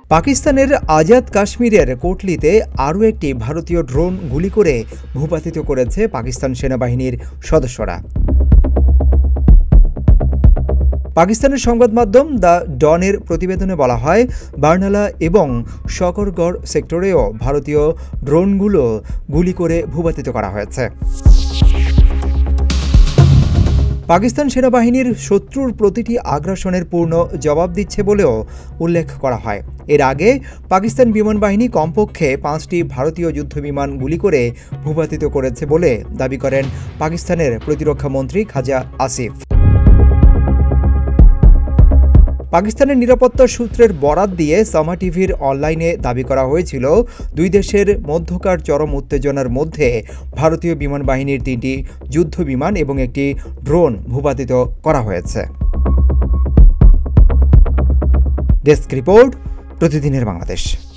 পাকিস্তানের আজাদ কাশ্মীরের কোটলিতে আরও একটি ভারতীয় ড্রোন গুলি করে ভূপাতিত করেছে পাকিস্তান সেনাবাহিনীর সদস্যরা। পাকিস্তানের সংবাদ মাধ্যম দ্য ডনের প্রতিবেদনে বলা হয়, বার্নালা এবং शकरगढ़ সেক্টরেও ভারতীয় ড্রোনগুলো গুলি করে ভূপাতিত করা হয়েছে। পাকিস্তান সেনাবাহিনীর শত্রুর প্রতিটি আগ্রাসনের পূর্ণ জবাব দিচ্ছে বলেও উল্লেখ করা হয়। এর আগে পাকিস্তান বিমান বাহিনী কমপক্ষে 5টি ভারতীয় যুদ্ধবিমান গুলি করে ভূপাতিত করেছে বলে দাবি করেন পাকিস্তানের প্রতিরক্ষা মন্ত্রী খাজা আসিফ। পাকিস্তানের নিরাপত্তা সূত্রের বরাত দিয়ে সামা টিভির অনলাইনে দাবি করা হয়েছিল, দুই দেশের মধ্যকার চরম উত্তেজনার মধ্যে ভারতীয় বিমান বাহিনীর 3টি যুদ্ধ বিমান এবং একটি ড্রোন ভূপাতিত করা হয়েছে। ডেস্ক রিপোর্ট, প্রতিদিনের বাংলাদেশ।